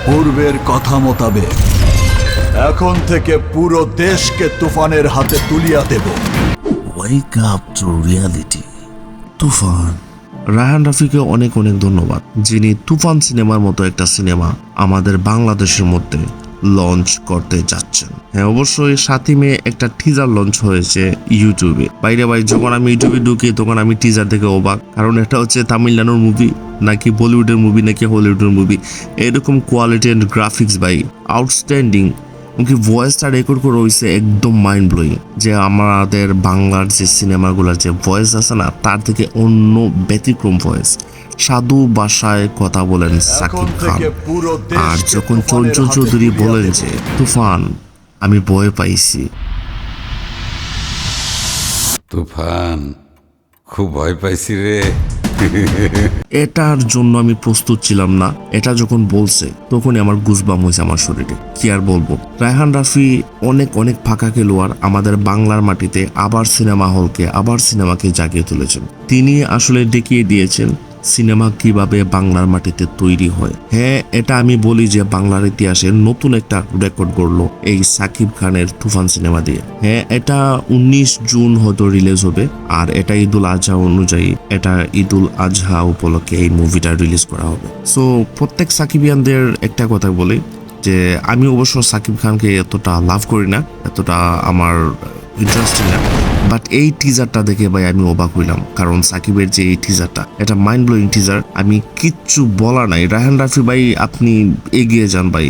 পূর্বের কথা মোতাবেক এখন থেকে পুরো দেশকে তুফানের হাতে তুলিয়া দেব। Wake up to reality. Toofan. Raihan রাফিকে অনেক অনেক ধন্যবাদ, যিনি তুফান সিনেমার মতো একটা সিনেমা আমাদের বাংলাদেশের মধ্যে লঞ্চ করতে যাচ্ছেন। হ্যাঁ, অবশ্যই 7ই মে একটা টিজার লঞ্চ হয়েছে ইউটিউবে। বাইরে ভাই, যখন আমি ইউটিউবে ঢুকি তখন আমি টিজার দেখে অবাক, কারণ এটা হচ্ছে তামিলনাড়ুর মুভি নাকি বলিউডের মুভি নাকি হলিউডের মুভি, এরকম কোয়ালিটি অ্যান্ড গ্রাফিক্স ভাই আউটস্ট্যান্ডিং। ওকে ভয়েসটা রেকর্ড করে হয়েছে একদম মাইন্ড ব্লোয়িং, যে আমাদের বাংলার যে সিনেমাগুলোর যে ভয়েস আছে না, তার থেকে অন্য ব্যতিক্রম ভয়েস। সাধু ভাষায় কথা বলেন সাকিব খান। আর যখন চঞ্চল চৌধুরী বলেন যে তুফান আমি ভয় পাইছি, তুফান খুব ভয় পাইছি রে। এটার জন্য আমি প্রস্তুত ছিলাম না। এটা যখন বলছে তখনই আমার গুজবাম হয়েছে আমার শরীরে। কি আর বলবো, রায়হান রাফি অনেক অনেক ফাঁকা খেলোয়াড় আমাদের বাংলার মাটিতে আবার সিনেমা হলকে আবার সিনেমাকে জাগিয়ে তুলেছেন। তিনি আসলে দেখিয়ে দিয়েছেন সিনেমা কিভাবে বাংলার মাটিতে তৈরি হয়। হ্যাঁ, এটা আমি বলি যে বাংলার ইতিহাসে নতুন একটা রেকর্ড গড়লো এই সাকিব খানের তুফান সিনেমা দিয়ে। হ্যাঁ, এটা 19 জুন হয়তো রিলিজ হবে, আর এটা ঈদুল আজহা অনুযায়ী এটা ঈদুল আজহা উপলক্ষে এই মুভিটা রিলিজ করা হবে। সো প্রত্যেক সাকিবিয়ানদের একটা কথা বলি যে আমি অবশ্য সাকিব খানকে এতটা লাভ করি না, এতটা আমার ইন্টারেস্টিং না, বাট এই টিজারটা দেখে ভাই আমি অবাক হইলাম। কারণ সাকিবের যে এই টিজারটা, এটা মাইন্ড ব্লোয়িং টিজার। আমি কিচ্ছু বলার নাই। রায়হান রাফি ভাই, আপনি এগিয়ে যান ভাই।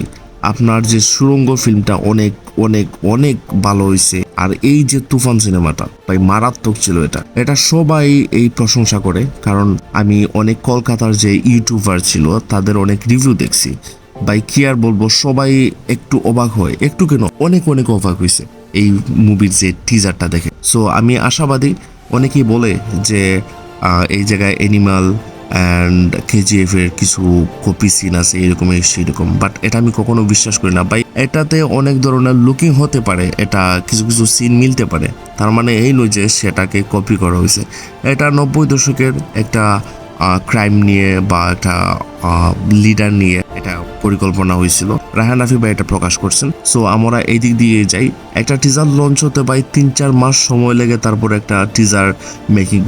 আপনার যে সুরঙ্গ ফিল্মটা অনেক অনেক অনেক ভালো হয়েছে, আর এই যে তুফান সিনেমাটা ভাই মারাত্মক ছিল। এটা সবাই এই প্রশংসা করে, কারণ আমি অনেক কলকাতার যে ইউটিউবার ছিল তাদের অনেক রিভিউ দেখছি ভাই। কি আর বলবো, সবাই একটু অবাক হয়, একটু কেন অনেক অনেক অবাক হয়েছে এই মুভির যে টিজারটা দেখে। সো আমি আশাবাদী। অনেকেই বলে যে এই জায়গায় অ্যানিমাল অ্যান্ড কেজিএফ এর কিছু কপি সিন আছে এরকম সেরকম, বাট এটা আমি কখনো বিশ্বাস করি না ভাই। এটাতে অনেক ধরনের লুকিং হতে পারে, এটা কিছু কিছু সিন মিলতে পারে, তার মানে এই নয় যে সেটাকে কপি করা হয়েছে। এটা 90 দশকের একটা ক্রাইম নিয়ে বা একটা লিডার নিয়ে এটা পরিকল্পনা হয়েছিল। রায়হান রাফি ভাই এটা প্রকাশ করছেন। সো আমরা এই দিক দিয়ে যাই। একটা টিজার লঞ্চ হতে ভাই 3-4 মাস সময় লেগে তারপর একটা টিজার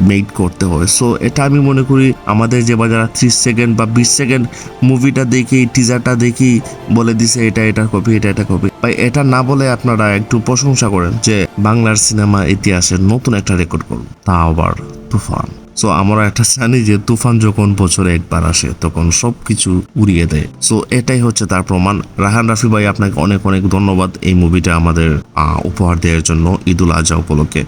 মেড করতে হয়। সো এটা আমি মনে করি আমাদের যে যারা 30 সেকেন্ড বা 20 সেকেন্ড মুভিটা দেখি, টিজারটা দেখি, বলে দিছে এটা কপি, এটা কপি ভাই। এটা না বলে আপনারা একটু প্রশংসা করেন যে বাংলার সিনেমা ইতিহাসের নতুন একটা রেকর্ড করুন, তা আবার তুফান। সো আমরা একটা জানি যে তুফান যখন বছরে একবার আসে তখন সবকিছু উড়িয়ে দেয়। সো এটাই হচ্ছে তার প্রমাণ। রায়হান রাফি ভাই, আপনাকে অনেক অনেক ধন্যবাদ এই মুভিটা আমাদের উপহার দেওয়ার জন্য ঈদুল আজহা উপলক্ষে।